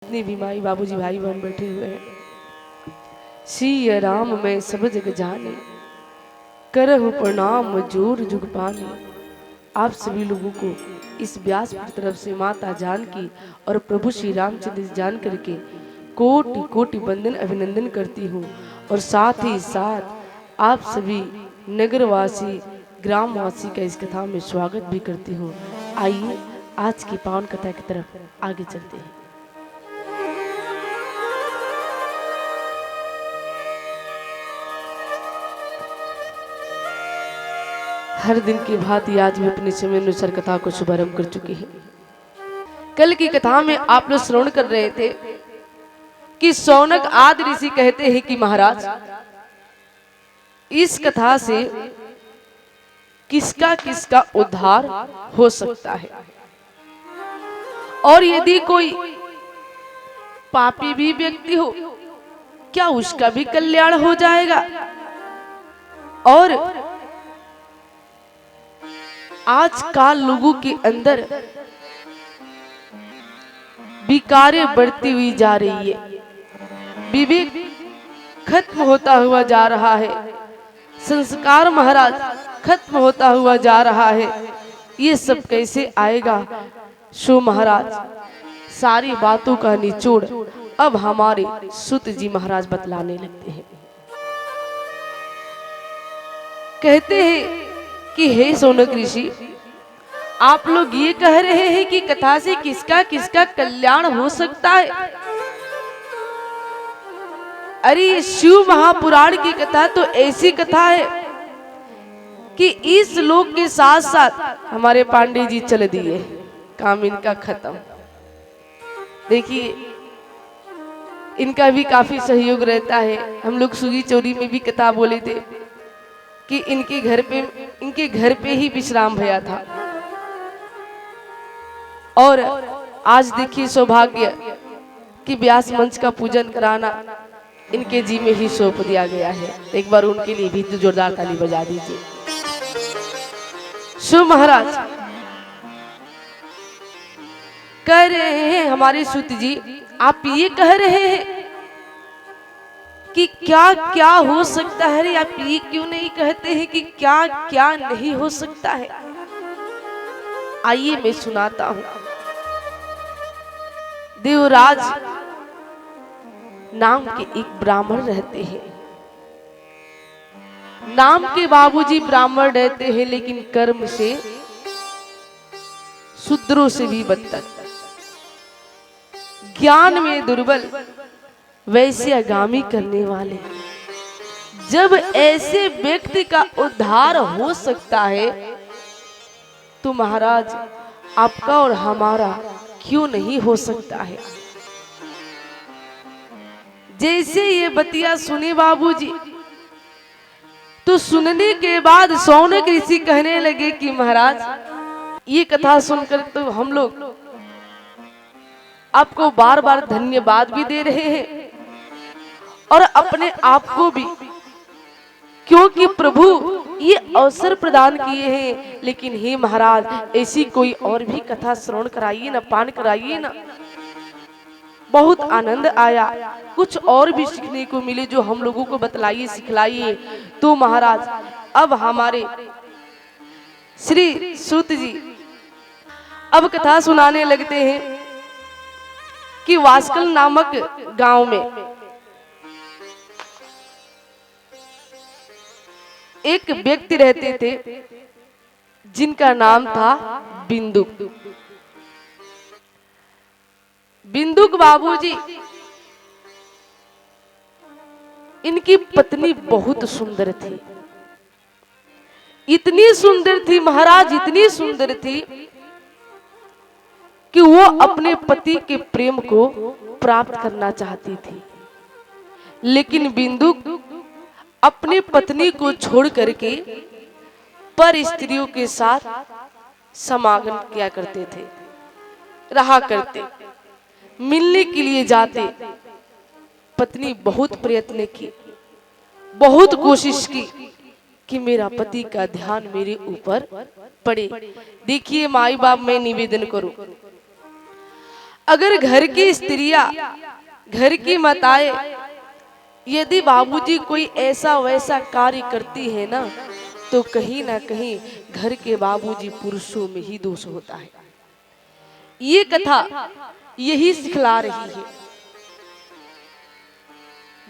जितने भी माई बाबूजी भाई बहन बैठे हुए हैं, सिया राम मैं सब जग जाने, करहु प्रणाम जोर जुग पानी। आप सभी लोगों को इस व्यास की तरफ से माता जानकी और प्रभु श्री रामचंद्र जान करके कोटि कोटि वंदन अभिनंदन करती हूँ। और साथ ही साथ आप सभी नगरवासी ग्रामवासी का इस कथा में स्वागत भी करती हूँ। आइए आज की पावन कथा की तरफ आगे चलते हैं। हर दिन की भांति आज भी अपने समय अनुसार कथा को शुभारंभ कर चुके हैं। कल की कथा में आप लोग श्रवण कर रहे थे कि शौनक आदि ऋषि कहते हैं कि महाराज, इस कथा से किसका किसका उद्धार हो सकता है, और यदि कोई पापी भी व्यक्ति हो क्या उसका भी कल्याण हो जाएगा। और आजकल लोगों के अंदर विकारें बढ़ती हुई जा रही है, विवेक खत्म होता हुआ जा रहा है, संस्कार महाराज खत्म होता हुआ जा रहा है। ये सब कैसे आएगा? सो महाराज सारी बातों का निचोड़ अब हमारे सूत जी महाराज बतलाने लगते हैं। कहते हैं कि हे शौनक ऋषि, आप लोग ये कह रहे हैं कि कथा से किसका किसका कल्याण हो सकता है। अरे ये शिव महापुराण की कथा तो ऐसी कथा है कि इस लोक के साथ साथ हमारे पांडे जी चल दिए, काम इनका खत्म। देखिए इनका भी काफी सहयोग रहता है। हम लोग सुगी चोरी में भी कथा बोले थे कि इनके घर पे ही विश्राम भया था। और आज देखिए सौभाग्य कि व्यास मंच का पूजन कराना इनके जी में ही सौंप दिया गया है। एक बार उनके लिए भी जोरदार ताली बजा दीजिए। शिव महाराज कह रहे हैं हमारे सूत जी, आप ये कह रहे हैं कि क्या क्या हो सकता है। रे आप ये क्यों नहीं कहते हैं कि क्या क्या नहीं हो सकता है? आइए मैं सुनाता हूं। देवराज नाम के एक ब्राह्मण रहते हैं। नाम के बाबूजी ब्राह्मण रहते हैं, लेकिन कर्म से शूद्रों से भी बदतर, ज्ञान में दुर्बल, वैसे आगामी करने वाले। जब ऐसे व्यक्ति का उद्धार हो सकता है तो महाराज आपका और हमारा क्यों नहीं हो सकता है? जैसे ये बतिया सुने बाबूजी, तो सुनने के बाद शौनक ऋषि कहने लगे कि महाराज ये कथा सुनकर तो हम लोग आपको बार बार धन्यवाद भी दे रहे हैं और अपने आप को भी, क्योंकि प्रभु ये अवसर प्रदान किए हैं। लेकिन हे महाराज ऐसी कोई और भी कथा श्रवण कराइए ना, पान कराइए ना। बहुत आनंद आया, कुछ और भी सीखने को मिले जो हम लोगों को बतलाइए, सिखलाइए। तो महाराज अब हमारे श्री सूत जी अब कथा सुनाने लगते हैं कि वास्कल नामक गांव में एक व्यक्ति रहते थे जिनका नाम था बिंदुक। बिंदुक बाबूजी, इनकी पत्नी बहुत सुंदर थी। इतनी सुंदर थी महाराज, इतनी सुंदर थी कि वो अपने पति के प्रेम को प्राप्त करना चाहती थी। लेकिन बिंदुक अपने पत्नी को छोड़ करके पर स्त्रियों के साथ समागम किया करते थे, रहा करते, मिलने के लिए जाते। पत्नी बहुत प्रयत्न की, बहुत कोशिश की कि मेरा पति का ध्यान मेरे ऊपर पड़े। देखिए माई बाप, मैं निवेदन करूं, अगर घर की स्त्रियां, घर की माताएं यदि बाबूजी कोई ऐसा वैसा कार्य करती है ना, तो कहीं ना कहीं घर के बाबूजी पुरुषों में ही दोष होता है। ये कथा यही सिखला रही है।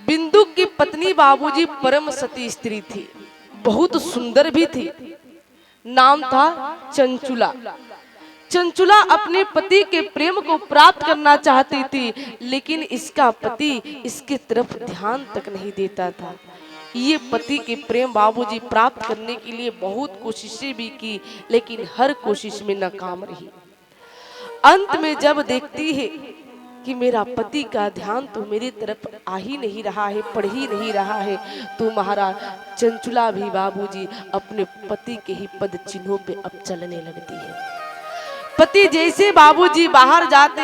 बिंदु की पत्नी बाबूजी परम सती स्त्री थी, बहुत सुंदर भी थी। नाम था चंचुला। चंचुला अपने पति के प्रेम को प्राप्त करना चाहती थी, लेकिन इसका पति इसके तरफ ध्यान तक नहीं देता था। ये पति के प्रेम बाबूजी प्राप्त करने के लिए बहुत कोशिशें भी की, लेकिन हर कोशिश में नाकाम रही। अंत में जब देखती है कि मेरा पति का ध्यान तो मेरी तरफ आ ही नहीं रहा है, पड़ ही नहीं रहा है, तो महाराज चंचुला भी बाबूजी अपने पति के ही पद चिन्हों पे अब चलने लगती है। पति जैसे बाबूजी बाहर जाते,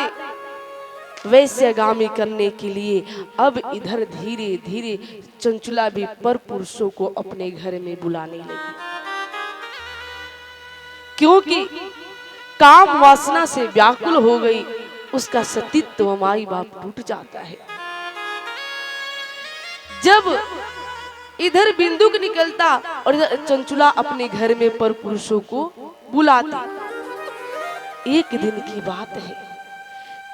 वैश्यगामी करने के लिए अब इधर धीरे धीरे चंचुला भी पर पुरुषों को अपने घर में बुलाने लगी, क्योंकि काम वासना से व्याकुल हो गई। उसका सतीत्व माई बाप टूट जाता है। जब इधर बिंदुक निकलता और इधर चंचुला अपने घर में पर पुरुषों को बुलाती। एक दिन की बात है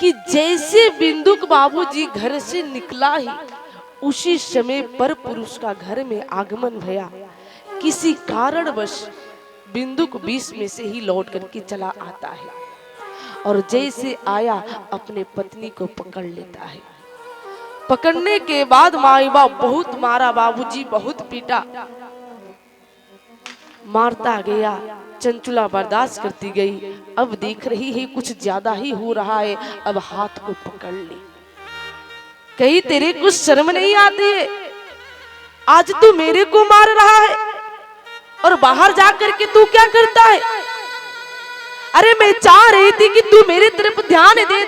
कि जैसे बिंदुक बाबूजी घर से निकला ही उसी समय पर पुरुष का घर में आगमन भया। किसी कारणवश बिंदुक बीच में से ही लौट करके चला आता है और जैसे आया अपने पत्नी को पकड़ लेता है। पकड़ने के बाद माई बाप बहुत मारा, बाबूजी बहुत पीटा, मारता गया। चंचुला बर्दाश्त करती गई। अब देख रही है कुछ ज्यादा ही हो रहा है, अब हाथ को पकड़ ली। कहीं तेरे कुछ शर्म नहीं आती है? आज तू मेरे को मार रहा है और बाहर जा करके तू क्या करता है? अरे मैं चाह रही थी कि तू मेरी तरफ ध्यान दे,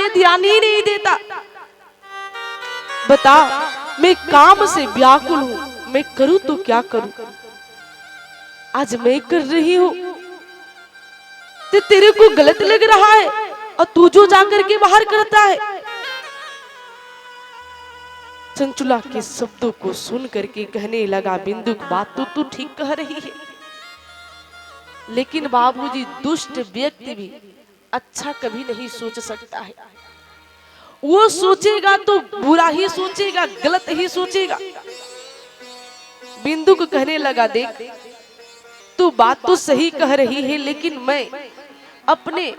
ध्यान ही नहीं देता। बता, मैं काम से व्याकुल हूं, मैं करूं तो क्या करूं? आज मैं कर रही हूं तो तेरे को गलत लग रहा है और तू जो जाकर के बाहर करता है। चंचुला के शब्दों को सुन करके कहने लगा, बिंदुक बात तो तू ठीक कह रही है, लेकिन बाबूजी दुष्ट व्यक्ति भी अच्छा कभी नहीं सोच सकता है। वो सोचेगा तो बुरा ही सोचेगा, गलत ही सोचेगा। बिंदु को कहने लगा, देख तू बात तो सही कह रही है, लेकिन मैं अपने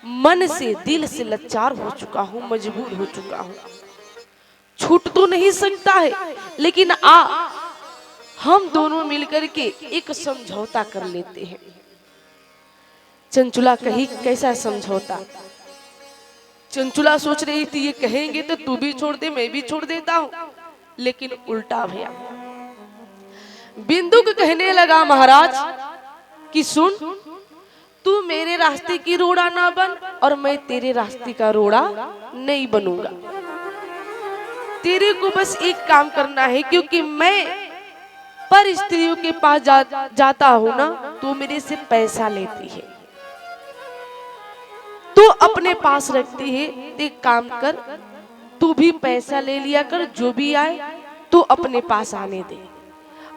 मन से दिल से लाचार हो चुका हूँ, मजबूर हो चुका हूँ। छूट तो नहीं सकता है, लेकिन हम दोनों मिलकर के एक समझौता कर लेते हैं। चंचुला कही, कैसा समझौता? चंचुला सोच रही थी ये कहेंगे तो तू भी छोड़ दे, मैं भी छोड़ देता हूं, लेकिन उल्टा भैया। बिंदु को कहने लगा, महाराज कि सुन, तू मेरे रास्ते की रोड़ा ना बन और मैं तेरे रास्ते का रोड़ा नहीं बनूंगा। तेरे को बस एक काम करना है, क्योंकि मैं पर स्त्रियों के पास जाता हूं ना, तो मेरे से पैसा लेती है, तो अपने पास रखती है। एक काम कर, तू भी पैसा ले लिया कर, जो भी आए तो अपने पास आने दे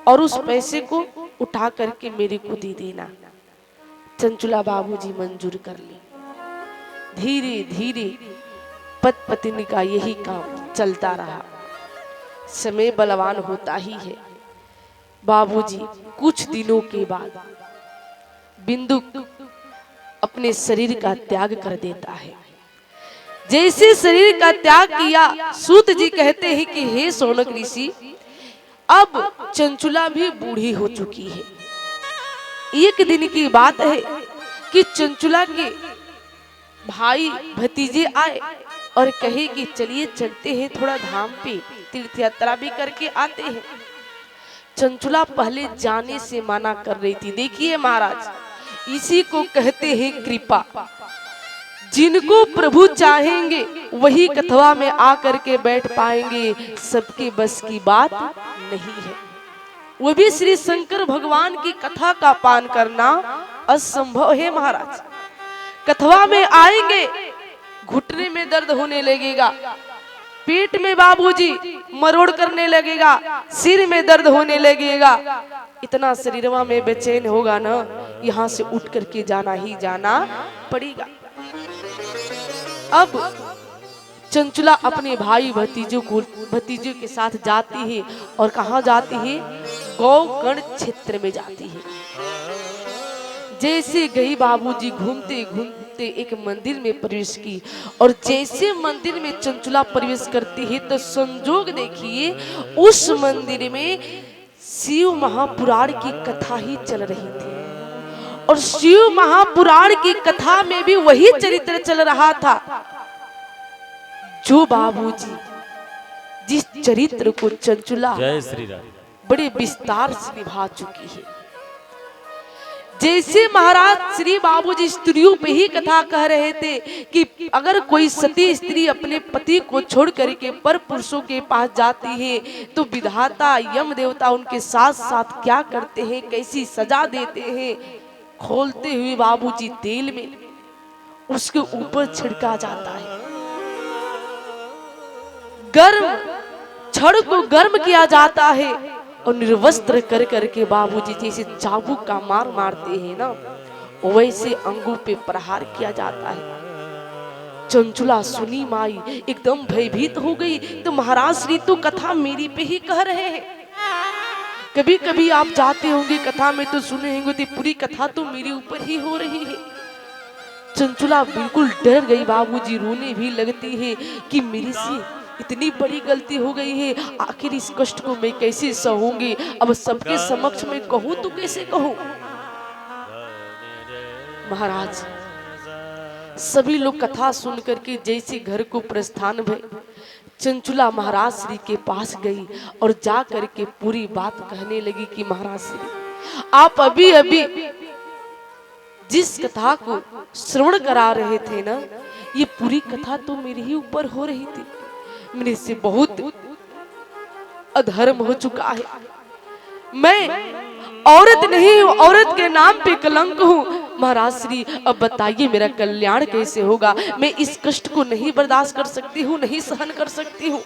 और उस पैसे को उठा करके मेरे को दे देना। चंचुला बाबूजी मंजूर कर ली। धीरे धीरे पति पत्नी का यही काम चलता रहा। समय बलवान होता ही है। बाबूजी कुछ दिनों के बाद बिंदु अपने शरीर का त्याग कर देता है। जैसे शरीर का त्याग किया, सूत जी कहते हैं कि हे शौनक ऋषि, अब चंचुला भी बूढ़ी हो चुकी है। एक दिन की बात है कि चंचुला के भाई भतीजे आए और कहे कि चलिए चलते हैं, थोड़ा धाम पे तीर्थ यात्रा भी करके आते हैं। चंचुला पहले जाने से मना कर रही थी। देखिए महाराज, इसी को कहते हैं कृपा। जिनको प्रभु चाहेंगे वही कथवा में आकर के बैठ पाएंगे, सबके बस की बात नहीं है। वो भी श्री शंकर भगवान की कथा का पान करना असंभव है महाराज। कथवा में आएंगे, घुटने में दर्द होने लगेगा, पेट में बाबूजी मरोड़ करने लगेगा, सिर में दर्द होने लगेगा, इतना शरीरवा में बेचैन होगा ना, यहाँ से उठ करके जाना ही जाना पड़ेगा। अब चंचला अपने भाई भतीजों के साथ जाती है और कहाँ जाती है? गौगण क्षेत्र में जाती है। जैसे गई बाबूजी घूमते घूमते एक मंदिर में प्रवेश की, और जैसे मंदिर में चंचला प्रवेश करती है तो संजोग देखिए उस मंदिर में शिव महापुराण की कथा ही चल रही थी, और शिव महापुराण की कथा में भी वही चरित्र चल रहा था जो बाबूजी जिस चरित्र को चंचला जय श्री राम बड़े विस्तार से निभा चुकी है। जैसे महाराज श्री बाबूजी स्त्रियों पे ही कथा कह रहे थे कि अगर कोई सती स्त्री अपने पति को छोड़ करके पर पुरुषों के पास जाती है तो विधाता यम देवता उनके साथ साथ क्या करते हैं, कैसी सजा देते हैं। खोलते हुए बाबूजी तेल में उसके ऊपर छिड़का जाता है, गर्म छड़ को गर्म किया जाता है और निर्वस्त्र कर करके बाबूजी जैसे चाबुक का मार मारते हैं ना, वैसे अंगों पे प्रहार किया जाता है। चंचला सुनी माई एकदम भयभीत हो गई। तो महाराज श्री तो कथा मेरी पे ही कह रहे हैं। कभी कभी आप जाते होंगे कथा में तो सुने होंगे तो पूरी कथा तो मेरे ऊपर ही हो रही है। चंचला बिल्कुल डर गई, बाबूजी रोने भी लगती है कि मेरे से इतनी बड़ी गलती हो गई है, आखिर इस कष्ट को मैं कैसे सहूंगी, अब सबके समक्ष में कहूं तो कैसे कहूं। महाराज सभी लोग कथा सुन करके जैसे घर को प्रस्थान भय, चंचला महाराज श्री के पास गई और जा करके पूरी बात कहने लगी कि महाराज श्री आप अभी अभी जिस कथा को श्रवण करा रहे थे ना, ये पूरी कथा तो मेरे ही ऊपर हो रही थी। मेरे से बहुत अधर्म हो चुका है, मैं औरत नहीं हूँ, औरत के नाम पे कलंक हूँ। महाराज श्री अब बताइए मेरा कल्याण कैसे होगा, मैं इस कष्ट को नहीं बर्दाश्त कर सकती हूँ, नहीं सहन कर सकती हूँ।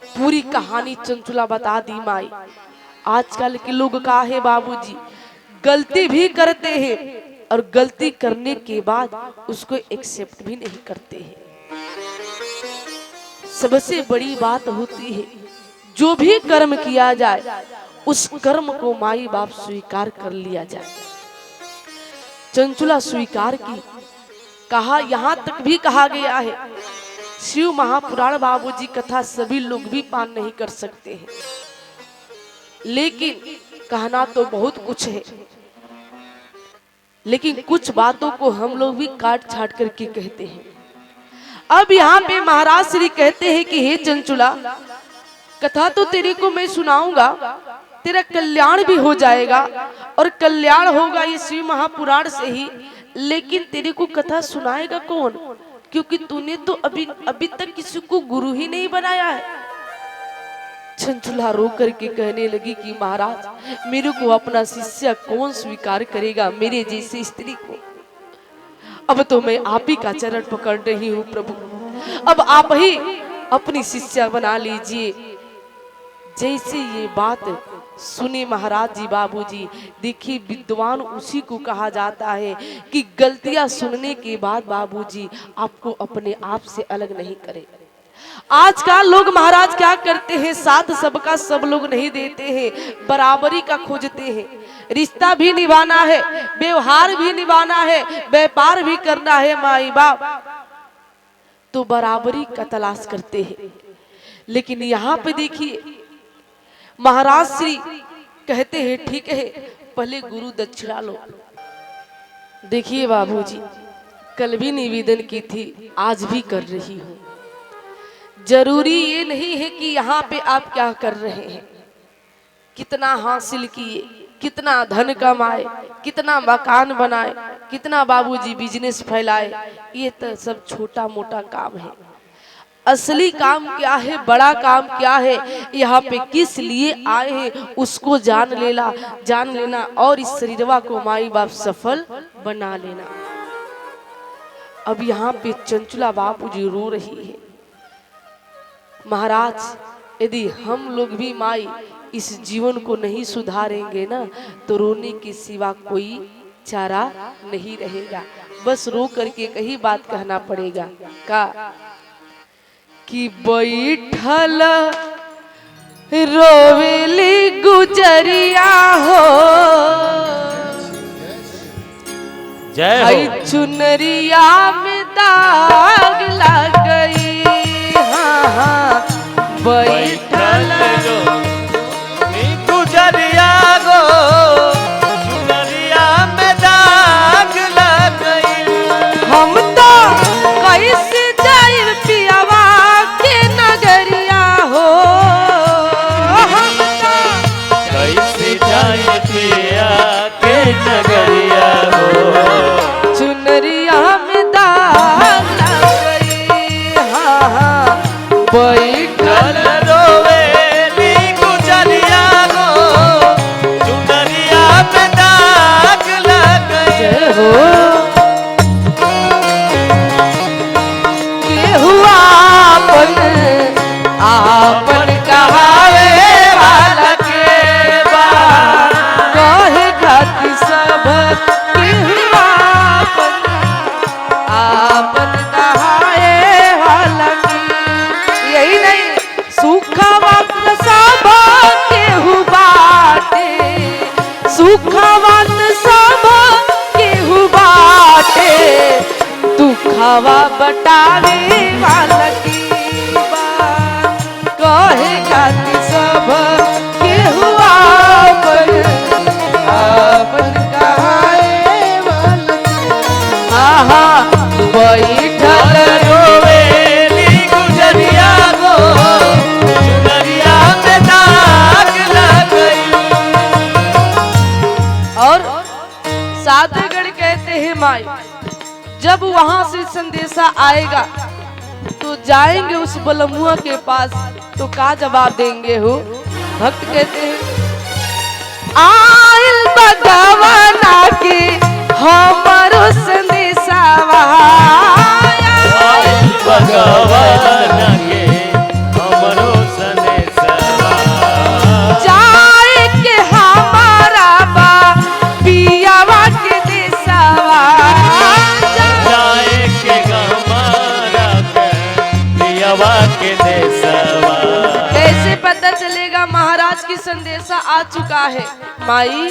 पूरी कहानी चंचला बता दी माई। आजकल के लोग का है बाबूजी, गलती भी करते हैं और गलती करने के बाद उसको एक्सेप्ट भी नहीं करते हैं। सबसे बड़ी बात होती है जो भी कर्म किया जाए उस कर्म को माई बाप स्वीकार कर लिया जाए। चंचला स्वीकार की, कहा यहाँ तक भी कहा गया है शिव महापुराण बाबूजी कथा सभी लोग भी पान नहीं कर सकते हैं, लेकिन कहना तो बहुत कुछ है, लेकिन कुछ बातों को हम लोग भी काट छाट करके कहते हैं। अब यहाँ पे महाराज श्री कहते हैं कि हे चंचला, कथा तो तेरे को मैं सुनाऊंगा, तेरा कल्याण भी हो जाएगा और कल्याण होगा ये शिव महापुराण से ही, लेकिन तेरे को कथा सुनाएगा कौन, क्योंकि तूने तो अभी तक किसी को गुरु ही नहीं बनाया है। चंचला रो करके कहने लगी कि महाराज मेरे को अपना शिष्य कौन स्वीकार करेगा, मेरे जैसी स्त्री को। अब तो मैं आप ही का चरण पकड़ रही हूँ प्रभु, अब आप ही अपनी शिष्या बना लीजिए। जैसे ये बात सुने महाराज जी बाबूजी, देखिए विद्वान उसी को कहा जाता है कि गलतियां सुनने के बाद बाबूजी आपको अपने आप से अलग नहीं करे। आजकल लोग महाराज क्या करते हैं, साथ सबका सब लोग नहीं देते हैं, बराबरी का खोजते हैं। रिश्ता भी निभाना है, व्यवहार भी निभाना है, व्यापार भी करना है माई बाप, तो बराबरी का तलाश करते हैं। लेकिन यहाँ पे देखिए महाराज श्री कहते हैं ठीक है पहले गुरु दक्षिणा लो। देखिए बाबूजी कल भी निवेदन की थी, आज भी कर रही हूँ। जरूरी ये नहीं है कि यहाँ पे आप क्या कर रहे हैं, कितना हासिल किए, कितना धन कमाए, कितना मकान बनाए, कितना बाबूजी बिजनेस फैलाए, ये तो सब छोटा मोटा काम है। असली काम क्या है, बड़ा काम क्या है, यहाँ पे किस लिए आए हैं उसको जान लेना और इस शरीरवा को माई बाप सफल बना लेना। अब यहाँ पे चंचला बाबूजी रो रही है। महाराज, यदि हम लोग भी माई इस जीवन को नहीं सुधारेंगे ना, तो रोने के सिवा कोई चारा नहीं रहेगा। बस रो करके कही बात कहना पड़ेगा का कि बैठल रोवेली गुजरिया हो, जय हो। चुनरिया में दाग लग गई। हाँ हाँ, बैठल गुजरिया गो, चुनरिया में दाग लग गई। हम तो कैसे जाए पियावा के नगरिया हो, हम तो कैसे जाए पिया के नगरिया हो, चुनरिया में दाग लग गई। हाँ हाँ, बैठल रोवेली गुजरिया गो, चुनरिया में दाग लग गई। जय हो। के हुआ आपन कहावे वाला के बाद, कहे खाती सब के हुआ आपन कहावे वाला की। यही नहीं, सुखवा सब के बाटे, सुखवा सब के बाटे, दुखवा बटावे वाला की बात, कहे खाती सब के हुआ आपन कहावे वाला की। आहा, बैठल रोवेली गुजरिया गो, चुनरिया में दाग लग गई। और साधुगण कहते हैं माई, जब वहां से संदेशा आएगा तो जाएंगे उस बलमुआ के पास, तो का जवाब देंगे हो। भक्त कहते हैं, आइल भगवाना के हमारो संदेशावा, आइल भगवान के हमरो संदेशवा, जाए के हमारा बा पियावा के देशवा, जाए के गमारा के पियवा के देशवा। कैसे पता चलेगा महाराज की संदेशा आ चुका है। माई,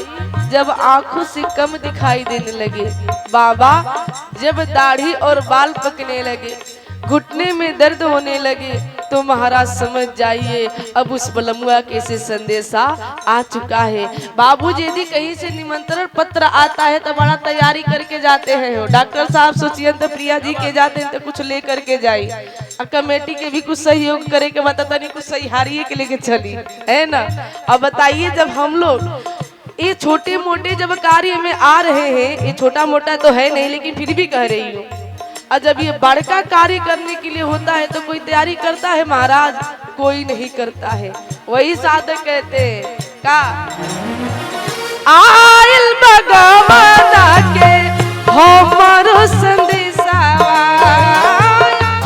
जब आंखों से कम दिखाई देने लगे, बाबा जब दाढ़ी और बाल पकने लगे, घुटने में दर्द होने लगे, तो महाराज समझ जाइए अब उस बलमुआ के से संदेशा आ चुका है। बाबूजी यदि कहीं से निमंत्रण पत्र आता है तो बड़ा तैयारी करके जाते हैं। हो डॉक्टर साहब सोचिए तो प्रिया जी के जाते हैं तो कुछ ले करके जाई, और कमेटी के भी कुछ सहयोग करे के बताता नहीं, कुछ सहिहारिये के लेके चली है ना। अब बताइए, जब हम लोग ये छोटे मोटे जब कार्य में आ रहे हैं, ये छोटा मोटा तो है नहीं लेकिन फिर भी कह रही हूँ, और जब ये बड़का कार्य करने के लिए होता है तो कोई तैयारी करता है महाराज, कोई नहीं करता है। वही साधक कहते हैं का आइल भगवान के हमारो संदेशावा,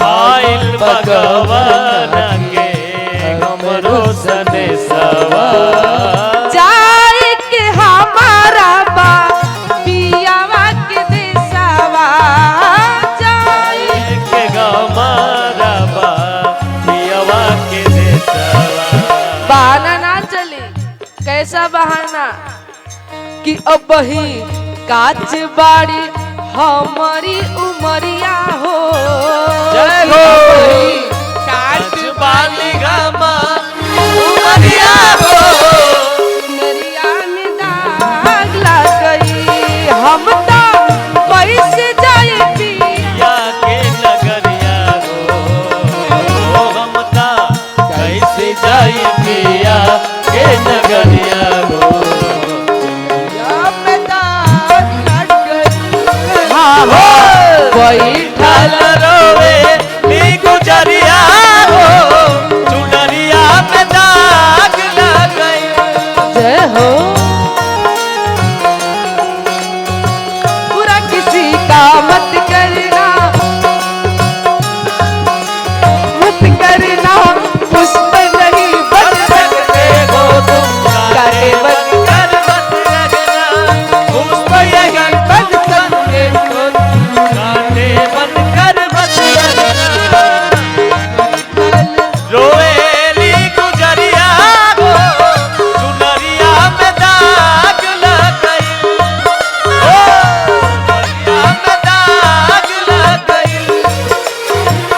आइल भगवान के हमरो संदेशवा, जाए के हमारा बा पियावा के देशवा, जाए के गमारा बा पियवा के देशवा। बहाना ना चले। कैसा बहाना कि अब ही काच बाड़ी हमारी उमरिया हो, जय हो। काच बाली गमा उमरिया हो, नरिया में दाग लग गई। हम तो कैसे जाए पिया के नगरिया हो, हम ता कैसे जाए पिया के नगरिया हो, हाँ हो बैठल रोवे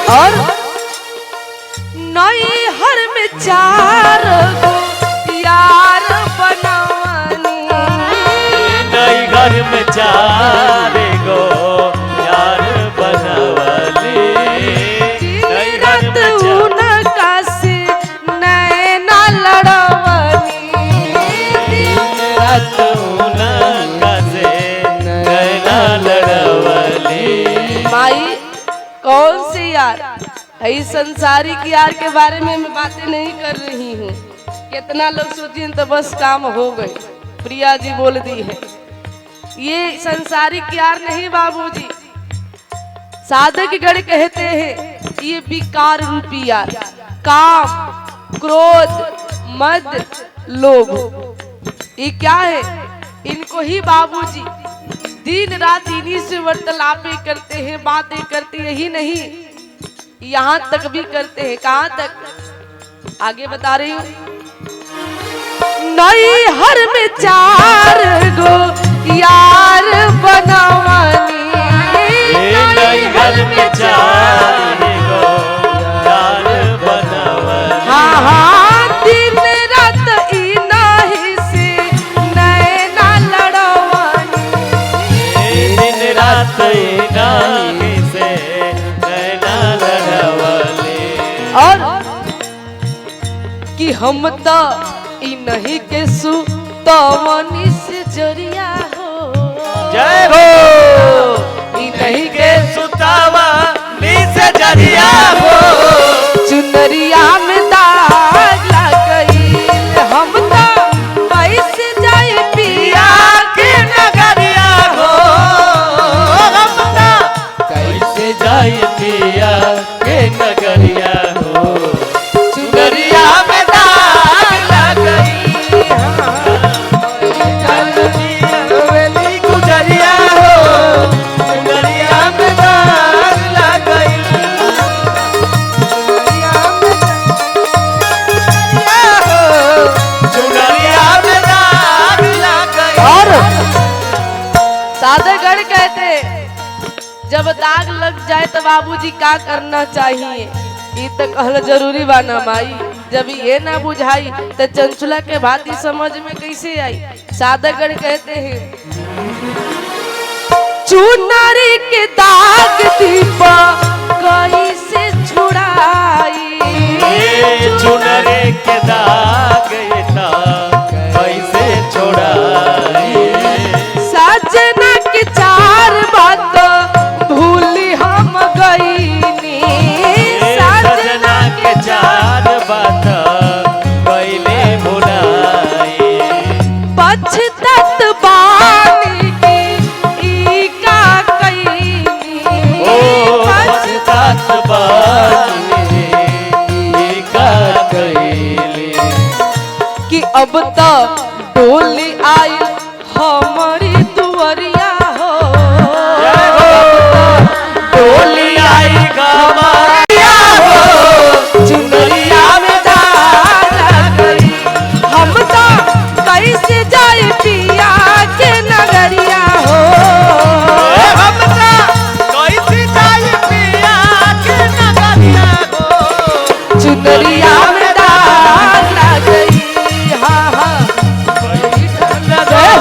और नई हर में 4 गो यार बनवनी, नई घर में 4 गो यार बनवली, नई घर में 4 उनका से नैना लड़वनी, रात उनका से नैना लड़वली। माई कौन से यार? यही संसारिक यार के बारे में मैं बातें नहीं कर रही हूँ। कितना लोग सोचिए तो बस काम हो गए, प्रिया जी बोल दी है। ये संसारिक यार नहीं बाबूजी, साधक गण कहते हैं ये विकार रूपी यार, काम, क्रोध, मद, लोभ, ये क्या है? इनको ही बाबूजी दिन रात इन्हीं से वार्तालापें करते हैं, बातें करते, यही नहीं यहाँ तक भी करते हैं। कहाँ तक? आगे बता रही हूँ। नई हर में 4 गो यार बनवनी, नई घर में 4 गो यार बनवली। हाँ हाँ दिन रात इनाही से नैना लड़वनी, दिन रात इनाही से नैना लड़वली। और कि हम तो इन्हीं के सुतवनी से जरिया हो। जय हो। इन्हीं के सुतवनी से जरिया हो, चुनरिया में दाग लग गई, हम तो कैसे जाए पिया के नगरिया हो, हम तो कैसे जाए पिया के नगरिया हो, चुनरिया में दाग लग गई, गुजरिया हो, चुनरिया में दाग लग गई, चुनरिया में दाग लग गई। और साधकगण कहते जब दाग लग जाए तो बाबूजी क्या करना चाहिए? ये तो कहल जरूरी बा ना माई। जब ये ना बुझाई तो चंचुला के भांति समझ में कैसे आई? साधकगण कहते हैं चुनरी के दाग दीपा कैसे छुड़ाई, चुनरी के दाग इतना कैसे छोड़ाई, सजना के 4 बात भूली हम गईनी, सजना के 4 बात पहले भुलाई, पछतात बानी की ई का कईनी, ओ पछतात बानी का कैली, कि अब तो डोली आई हमारी दुआरिया हो, डोली आई गमारिया हो, चुनरिया में दाग लग गई, हम तो कैसे जाए पिया के नगरिया हो, हम तो कैसे जाए पिया के नगरिया हो, चुनरिया में दाग लग गई। हाँ हाँ जय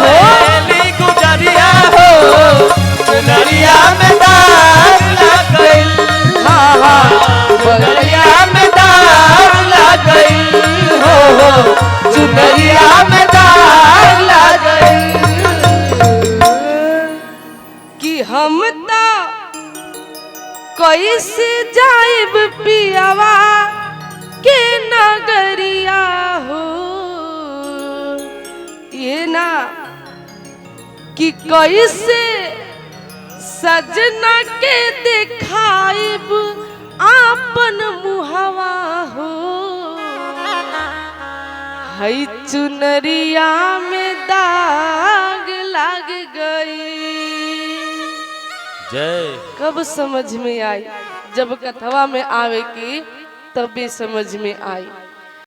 गुजरिया हो, चुनरिया में दाग लग गई, हाँ हाँ चुनरिया में दाग लग गई, हो चुनरिया में दाग लग गई, कि हम तो कैसे जाइब पियावा के नगरिया हो। ये ना कि कैसे सजना के दिखाइब आपन मुहवा हो, हई चुनरिया में दाग लग गई। जय कब समझ में आई? जब कथवा में आवे की तबे समझ में आई।